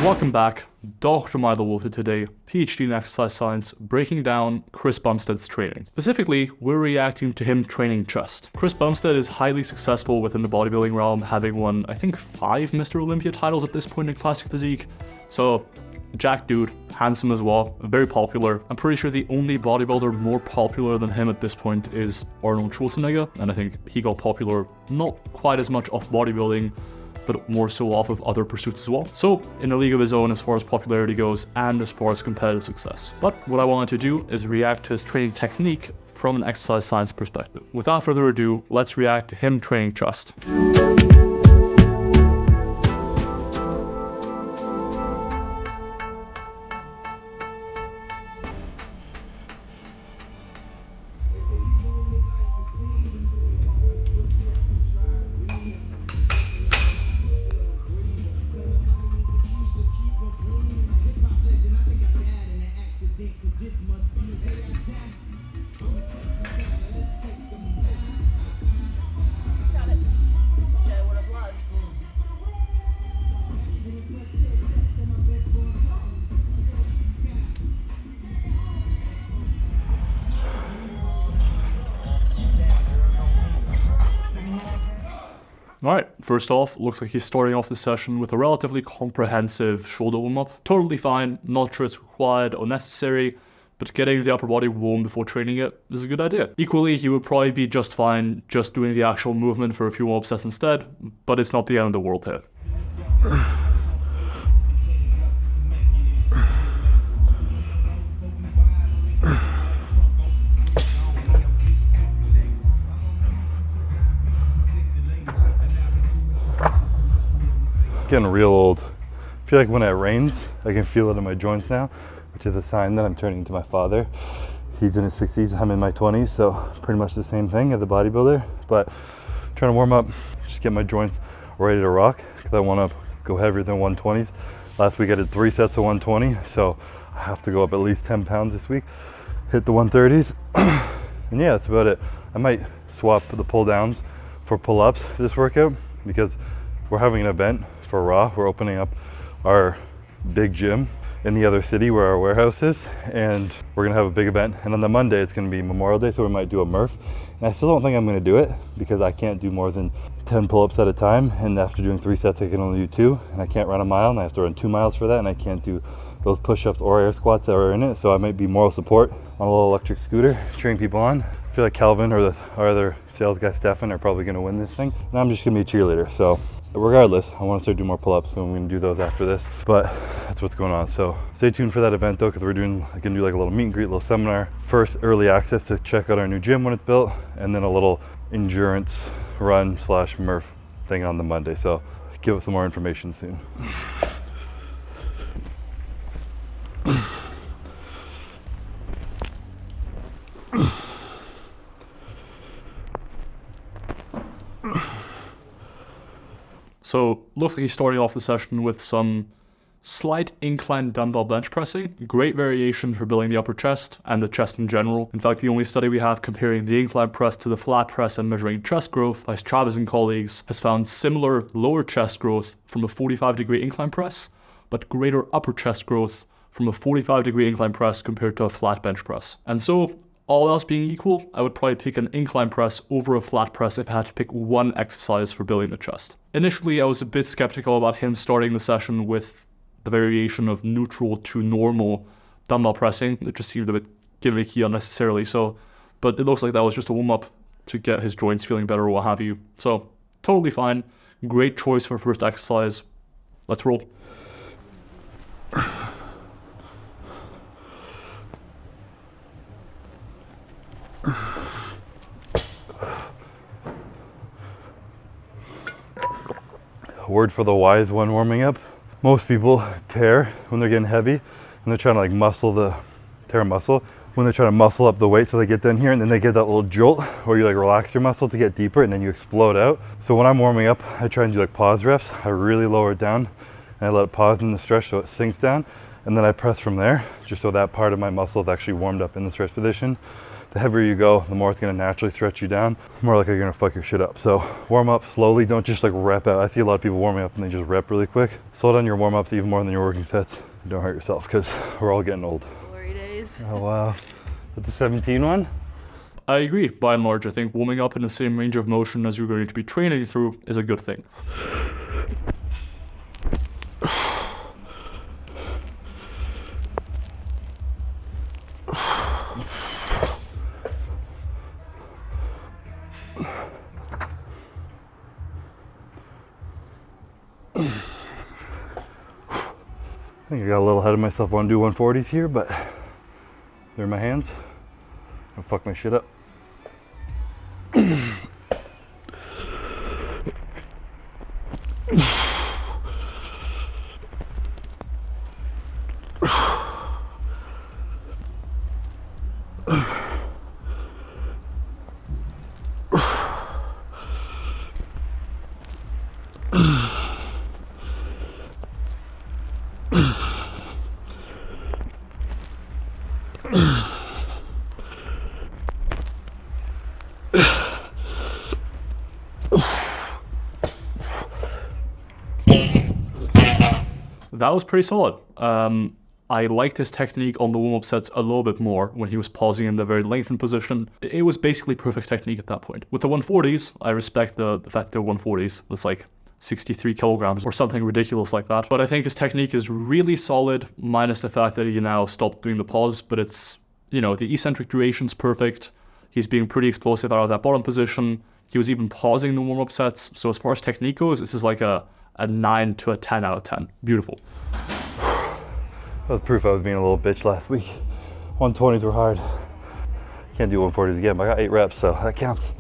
Welcome back, Dr. Milo Wolf today, PhD in exercise science, breaking down Chris Bumstead's training. Specifically, we're reacting to him training chest. Chris Bumstead is highly successful within the bodybuilding realm, having won, I think, 5 Mr. Olympia titles at this point in classic physique. So, jack dude, handsome as well, very popular. I'm pretty sure the only bodybuilder more popular than him at this point is Arnold Schwarzenegger, and I think he got popular not quite as much off bodybuilding, but more so off of other pursuits as well. So, in a league of his own as far as popularity goes and as far as competitive success. But what I wanted to do is react to his training technique from an exercise science perspective. Without further ado, let's react to him training chest. Alright, first off, looks like he's starting off the session with a relatively comprehensive shoulder warm-up. Totally fine, not sure it's required or necessary, but getting the upper body warm before training it is a good idea. Equally, he would probably be just fine just doing the actual movement for a few warm-up sets instead, but it's not the end of the world here. Getting real old. I feel like when it rains, I can feel it in my joints now, which is a sign that I'm turning into my father. He's in his 60s, I'm in my 20s, so pretty much the same thing as a bodybuilder, but trying to warm up, just get my joints ready to rock, because I want to go heavier than 120s. Last week I did 3 sets of 120, so I have to go up at least 10 pounds this week, hit the 130s, and yeah, that's about it. I might swap the pull downs for pull-ups this workout, because we're having an event for Raw. We're opening up our big gym in the other city where our warehouse is, and we're gonna have a big event, and on the Monday it's gonna be Memorial Day, so we might do a Murph, and I still don't think I'm gonna do it because I can't do more than 10 pull-ups at a time, and after doing 3 sets I can only do 2, and I can't run a mile, and I have to run 2 miles for that, and I can't do those push-ups or air squats that are in it, so I might be moral support on a little electric scooter, cheering people on. I feel like Calvin or our other sales guy Stefan are probably gonna win this thing, and I'm just gonna be a cheerleader. So regardless, I want to start doing more pull-ups, so I'm going to do those after this, but that's what's going on. So stay tuned for that event though, because we're going to do like a little meet and greet, little seminar. First, early access to check out our new gym when it's built, and then a little endurance run / Murph thing on the Monday. So give us some more information soon. So, looks like he's starting off the session with some slight incline dumbbell bench pressing. Great variation for building the upper chest and the chest in general. In fact, the only study we have comparing the incline press to the flat press and measuring chest growth by Chavez and colleagues has found similar lower chest growth from a 45-degree incline press, but greater upper chest growth from a 45-degree incline press compared to a flat bench press. And so, all else being equal, I would probably pick an incline press over a flat press if I had to pick one exercise for building the chest. Initially, I was a bit skeptical about him starting the session with the variation of neutral to normal dumbbell pressing. It just seemed a bit gimmicky unnecessarily, but it looks like that was just a warm-up to get his joints feeling better or what have you. So, totally fine. Great choice for first exercise. Let's roll. Word for the wise when warming up. Most people tear when they're getting heavy and they're trying to like tear a muscle when they're trying to muscle up the weight, so they get down here and then they get that little jolt where you like relax your muscle to get deeper and then you explode out. So when I'm warming up, I try and do like pause reps. I really lower it down and I let it pause in the stretch so it sinks down, and then I press from there just so that part of my muscle is actually warmed up in the stretch position. the heavier you go, the more it's gonna naturally stretch you down, the more likely you're gonna fuck your shit up. So warm up slowly, don't just like rep out. I see a lot of people warming up and they just rep really quick. Slow down your warm ups even more than your working sets. Don't hurt yourself, because we're all getting old. Glory days. Oh wow. With the 17 one? I agree. By and large, I think warming up in the same range of motion as you're going to be training through is a good thing. I think I got a little ahead of myself. Want to do 140s here, but they're in my hands. I'll fuck my shit up. That was pretty solid. I liked his technique on the warm-up sets a little bit more when he was pausing in the very lengthened position. It was basically perfect technique at that point. With the 140s, I respect the fact they're 140s. That's like 63 kilograms or something ridiculous like that. But I think his technique is really solid, minus the fact that he now stopped doing the pause. But it's, you know, the eccentric duration's perfect. He's being pretty explosive out of that bottom position. He was even pausing the warm-up sets. So as far as technique goes, this is like a 9 to a 10 out of 10. Beautiful. That was proof I was being a little bitch last week. 120s were hard. Can't do 140s again, but I got 8 reps, so that counts.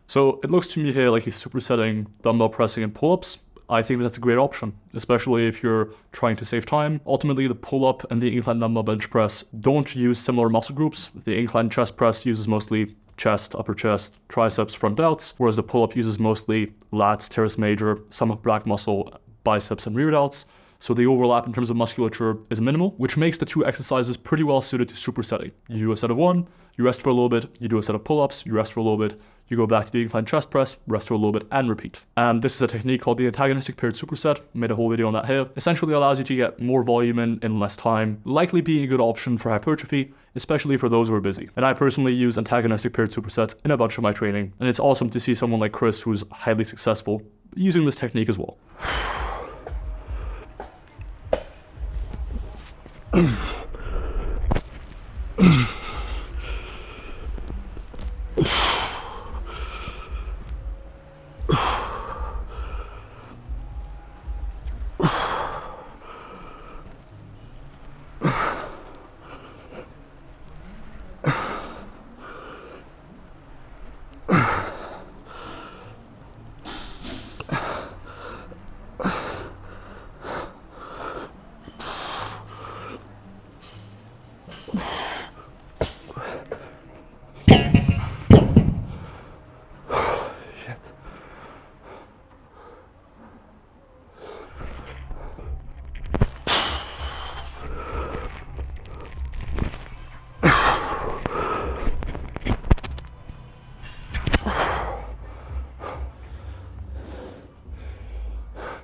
So it looks to me here like he's supersetting dumbbell pressing and pull-ups. I think that's a great option, especially if you're trying to save time. Ultimately, the pull-up and the incline dumbbell bench press don't use similar muscle groups. The incline chest press uses mostly chest, upper chest, triceps, front delts, whereas the pull-up uses mostly lats, teres major, some of back muscle, biceps, and rear delts. So the overlap in terms of musculature is minimal, which makes the two exercises pretty well suited to supersetting. You do a set of 1, you rest for a little bit, you do a set of pull-ups, you rest for a little bit, you go back to the incline chest press, rest for a little bit, and repeat. And this is a technique called the antagonistic paired superset. Made a whole video on that here. Essentially allows you to get more volume in less time, likely being a good option for hypertrophy, especially for those who are busy. And I personally use antagonistic paired supersets in a bunch of my training, and it's awesome to see someone like Chris, who's highly successful, using this technique as well.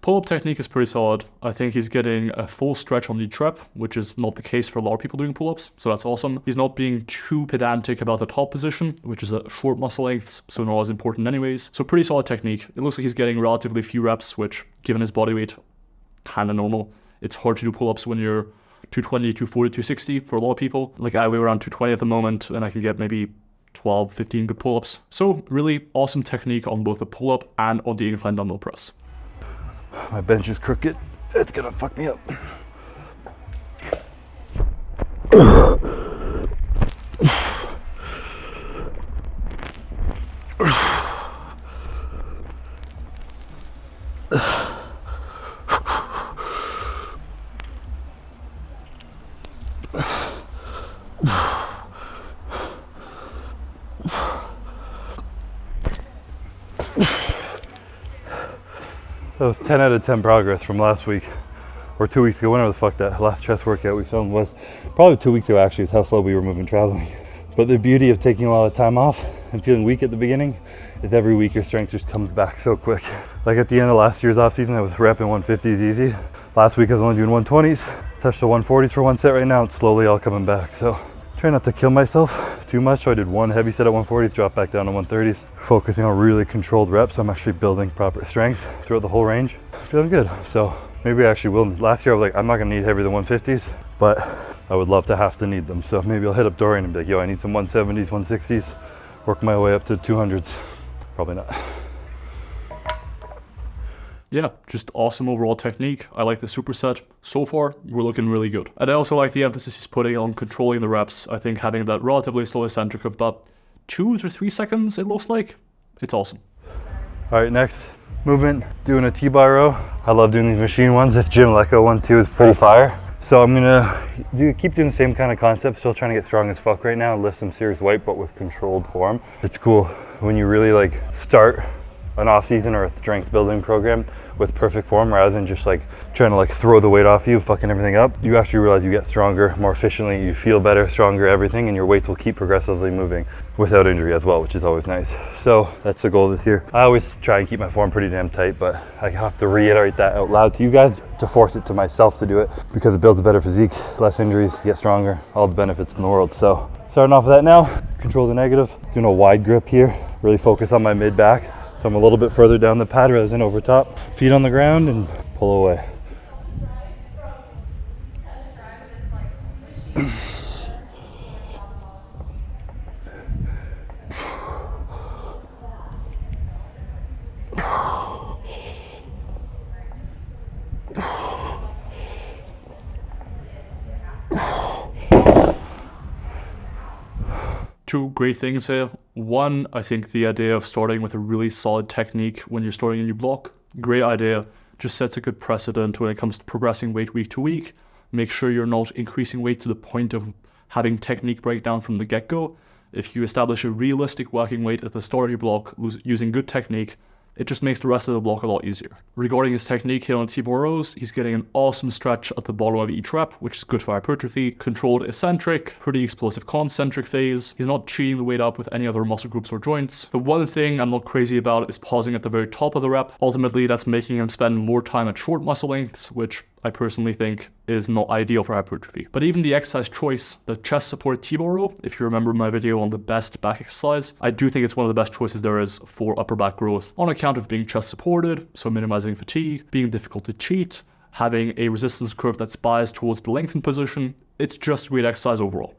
Pull-up technique is pretty solid. I think he's getting a full stretch on each rep, which is not the case for a lot of people doing pull-ups, so that's awesome. He's not being too pedantic about the top position, which is a short muscle length, so not as important anyways. So pretty solid technique. It looks like he's getting relatively few reps, which, given his body weight, kind of normal. It's hard to do pull-ups when you're 220, 240, 260 for a lot of people. Like I weigh around 220 at the moment, and I can get maybe 12, 15 good pull-ups. So really awesome technique on both the pull-up and on the incline dumbbell press. My bench is crooked. It's gonna fuck me up. That was 10 out of 10 progress from last week, or 2 weeks ago, whenever the fuck that last chest workout we filmed was. Probably 2 weeks ago actually, is how slow we were moving traveling. But the beauty of taking a lot of time off and feeling weak at the beginning is every week your strength just comes back so quick. Like at the end of last year's off season, I was repping 150s easy. Last week I was only doing 120s, touched the 140s for one set right now. It's slowly all coming back. So try not to kill myself too much. So I did one heavy set at 140s, dropped back down to 130s, focusing on really controlled reps. So I'm actually building proper strength throughout the whole range. Feeling good. So maybe I actually will. Last year I was like, I'm not gonna need heavier than 150s, but I would love to have to need them. So maybe I'll hit up Dorian and be like, yo, I need some 170s, 160s, work my way up to 200s. Probably not. Yeah, just awesome overall technique. I like the superset. So far, we're looking really good. And I also like the emphasis he's putting on controlling the reps. I think having that relatively slow eccentric of about 2 to 3 seconds, it looks like, it's awesome. All right, next movement, doing a T-bar row. I love doing these machine ones. This gym Leco one too is pretty fire. So I'm gonna keep doing the same kind of concept. Still trying to get strong as fuck right now and lift some serious weight, but with controlled form. It's cool when you really like start an off-season or a strength building program with perfect form rather than just like trying to like throw the weight off you, fucking everything up. You actually realize you get stronger more efficiently, you feel better, stronger, everything, and your weights will keep progressively moving without injury as well, which is always nice. So that's the goal this year. I always try and keep my form pretty damn tight, but I have to reiterate that out loud to you guys to force it to myself to do it because it builds a better physique, less injuries, get stronger, all the benefits in the world. So starting off with that now, control the negative, doing a wide grip here, really focus on my mid back. So I'm a little bit further down the pad rather than over top. Feet on the ground and pull away. Two great things here. One, I think the idea of starting with a really solid technique when you're starting a new block, great idea. Just sets a good precedent when it comes to progressing weight week to week. Make sure you're not increasing weight to the point of having technique breakdown from the get-go. If you establish a realistic working weight at the start of your block using good technique, it just makes the rest of the block a lot easier. Regarding his technique here on T-bar rows, he's getting an awesome stretch at the bottom of each rep, which is good for hypertrophy, controlled eccentric, pretty explosive concentric phase. He's not cheating the weight up with any other muscle groups or joints. The one thing I'm not crazy about is pausing at the very top of the rep. Ultimately, that's making him spend more time at short muscle lengths, which I personally think is not ideal for hypertrophy. But even the exercise choice, the chest support T-bar row, if you remember my video on the best back exercise, I do think it's one of the best choices there is for upper back growth on account of being chest supported, so minimizing fatigue, being difficult to cheat, having a resistance curve that's biased towards the lengthened position. It's just great exercise overall.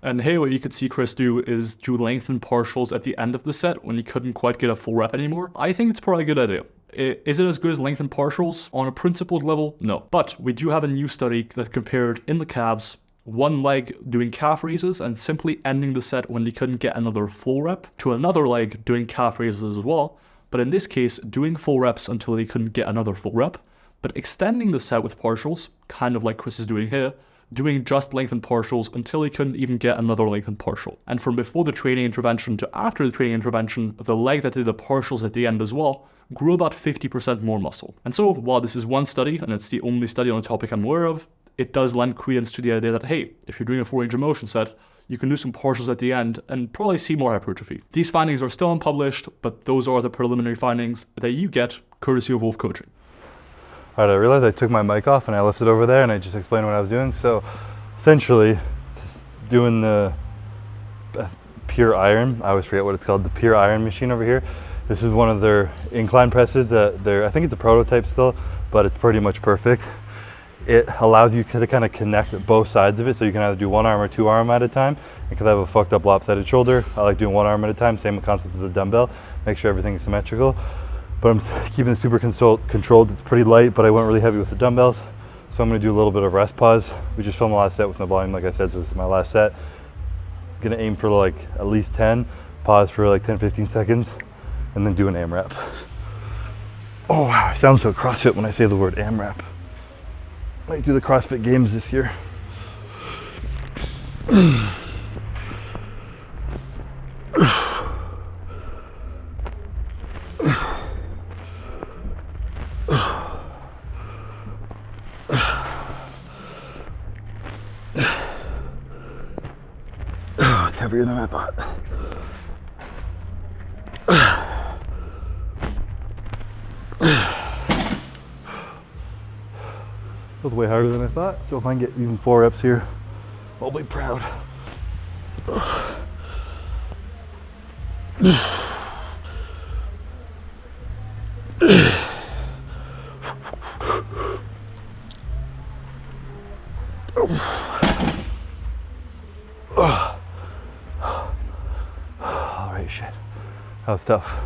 And here what you could see Chris do is do lengthened partials at the end of the set when he couldn't quite get a full rep anymore. I think it's probably a good idea. Is it as good as lengthened partials on a principled level? No. But we do have a new study that compared in the calves one leg doing calf raises and simply ending the set when he couldn't get another full rep to another leg doing calf raises as well. But in this case, doing full reps until he couldn't get another full rep, but extending the set with partials, kind of like Chris is doing here, doing just lengthened partials until he couldn't even get another lengthened partial. And from before the training intervention to after the training intervention, the leg that did the partials at the end as well grew about 50% more muscle. And so while this is one study, and it's the only study on the topic I'm aware of, it does lend credence to the idea that, hey, if you're doing a 4-range of motion set, you can do some partials at the end and probably see more hypertrophy. These findings are still unpublished, but those are the preliminary findings that you get courtesy of Wolf Coaching. All right, I realized I took my mic off and I left it over there and I just explained what I was doing. So essentially, doing the pure iron, I always forget what it's called, the pure iron machine over here. This is one of their incline presses that I think it's a prototype still, but it's pretty much perfect. it allows you to kind of connect both sides of it, so you can either do one arm or two arm at a time. Because I have a fucked up lopsided shoulder, I like doing one arm at a time. Same concept with the dumbbell, make sure everything's symmetrical. But I'm keeping it super controlled. It's pretty light, but I went really heavy with the dumbbells. So I'm gonna do a little bit of rest pause. We just filmed the last set with no volume, like I said, so this is my last set. I'm gonna aim for like at least 10, pause for like 10-15 seconds, and then do an AMRAP. Oh wow, I sound so CrossFit when I say the word AMRAP. Might do the CrossFit Games this year. Oh, it's heavier than I thought. Feels way harder than I thought, so if I can get even 4 reps here, I'll be proud. Alright, shit. That was tough.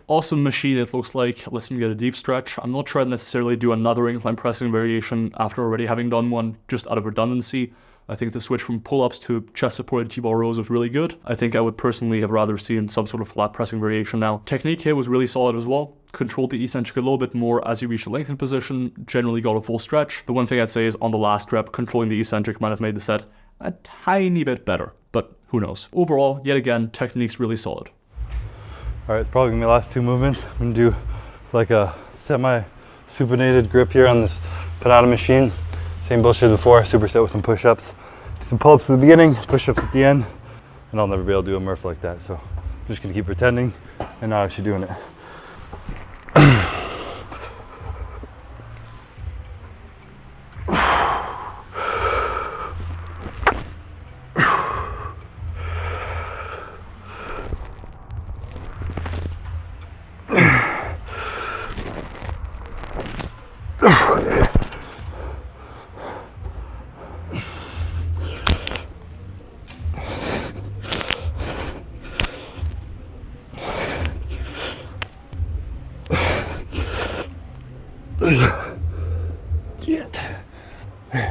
Awesome machine, it looks like. Let's get a deep stretch. I'm not trying to necessarily do another incline pressing variation after already having done one, just out of redundancy. I think the switch from pull-ups to chest-supported T-bar rows was really good. I think I would personally have rather seen some sort of flat pressing variation now. Technique here was really solid as well. Controlled the eccentric a little bit more as you reach the lengthened position, generally got a full stretch. The one thing I'd say is on the last rep, controlling the eccentric might have made the set a tiny bit better, but who knows. Overall, yet again, technique's really solid. All right, it's probably gonna be the last 2 movements. I'm gonna do like a semi-supinated grip here on this Panada machine. Same bullshit before, superset with some push-ups. Do some pull-ups at the beginning, push-ups at the end, and I'll never be able to do a Murph like that. So I'm just gonna keep pretending and not actually doing it.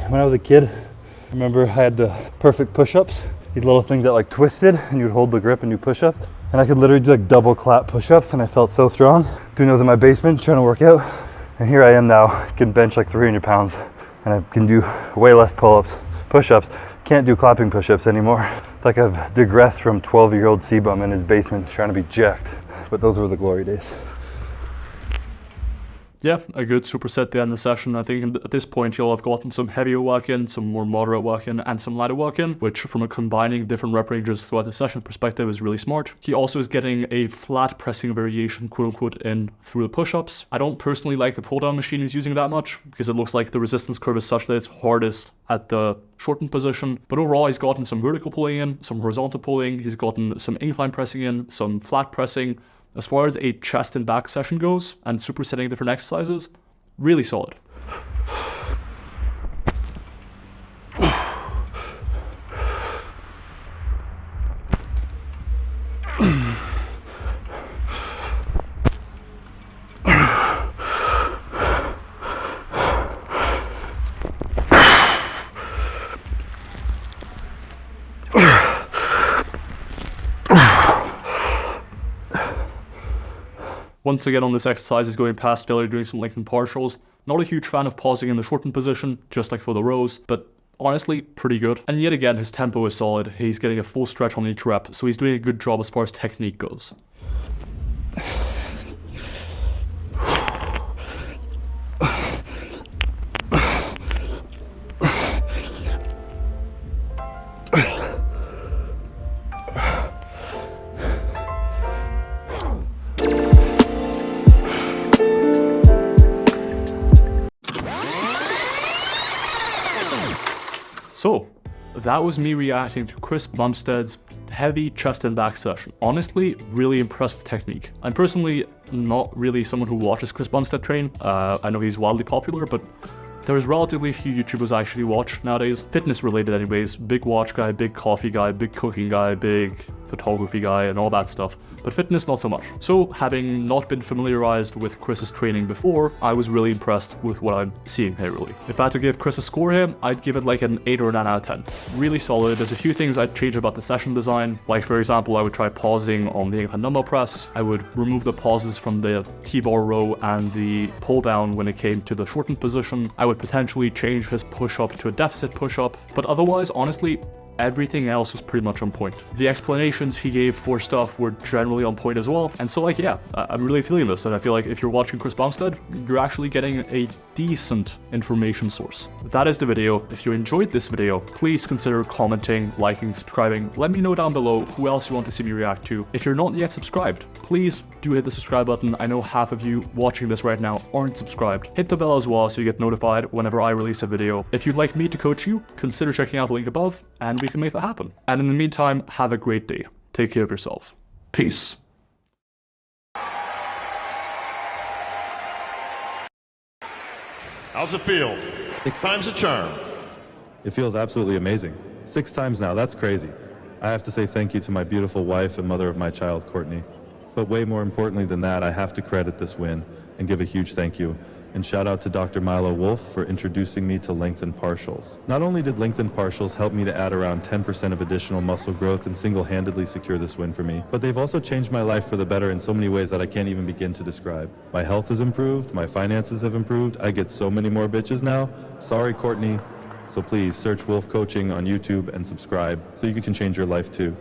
When I was a kid, I remember I had the perfect push-ups, these little things that like twisted and you'd hold the grip and do push-ups. And I could literally do like double clap push-ups and I felt so strong. Doing those in my basement, trying to work out. And here I am now, can bench like 300 pounds and I can do way less pull-ups, push-ups. Can't do clapping push-ups anymore. It's like I've digressed from 12-year-old cbum in his basement trying to be jacked. But those were the glory days. Yeah, a good superset there in the session. I think at this point you'll have gotten some heavier work in, some more moderate work in, and some lighter work in, which from a combining different rep ranges throughout the session perspective is really smart. He also is getting a flat pressing variation, quote unquote, in through the push-ups. I don't personally like the pull-down machine he's using that much, because it looks like the resistance curve is such that it's hardest at the shortened position. But overall, he's gotten some vertical pulling in, some horizontal pulling, he's gotten some incline pressing in, some flat pressing. As far as a chest and back session goes, and supersetting different exercises, really solid. Once again on this exercise is going past failure, doing some lengthened partials. Not a huge fan of pausing in the shortened position, just like for the rows, but honestly, pretty good. And yet again, his tempo is solid. He's getting a full stretch on each rep, so he's doing a good job as far as technique goes. So, that was me reacting to Chris Bumstead's heavy chest and back session. Honestly, really impressed with technique. I'm personally not really someone who watches Chris Bumstead train. I know he's wildly popular, but There's relatively few YouTubers I actually watch nowadays, fitness related anyways, big watch guy, big coffee guy, big cooking guy, big photography guy, and all that stuff. But fitness, not so much. So, having not been familiarized with Chris's training before, I was really impressed with what I'm seeing here, really. If I had to give Chris a score here, I'd give it like an 8 or a 9 out of 10. Really solid. There's a few things I'd change about the session design. Like, for example, I would try pausing on the incline dumbbell press. I would remove the pauses from the T-bar row and the pull down when it came to the shortened position. I would potentially change his push-up to a deficit push-up. But otherwise, honestly, everything else was pretty much on point. The explanations he gave for stuff were generally on point as well. And so like, yeah, I'm really feeling this. And I feel like if you're watching Chris BUMSTEAD, you're actually getting a decent information source. That is the video. If you enjoyed this video, please consider commenting, liking, subscribing. Let me know down below who else you want to see me react to. If you're not yet subscribed, please do hit the subscribe button. I know half of you watching this right now aren't subscribed. Hit the bell as well so you get notified whenever I release a video. If you'd like me to coach you, consider checking out the link above, and we can make that happen. And in the meantime, have a great day. Take care of yourself. Peace. How's it feel? 6 times a charm. It feels absolutely amazing. 6 times now, that's crazy. I have to say thank you to my beautiful wife and mother of my child, Courtney. But way more importantly than that, I have to credit this win and give a huge thank you. And shout out to Dr. Milo Wolf for introducing me to lengthened partials. Not only did lengthened partials help me to add around 10% of additional muscle growth and single-handedly secure this win for me, but they've also changed my life for the better in so many ways that I can't even begin to describe. My health has improved, my finances have improved, I get so many more bitches now. Sorry, Courtney. So please search Wolf Coaching on YouTube and subscribe so you can change your life too.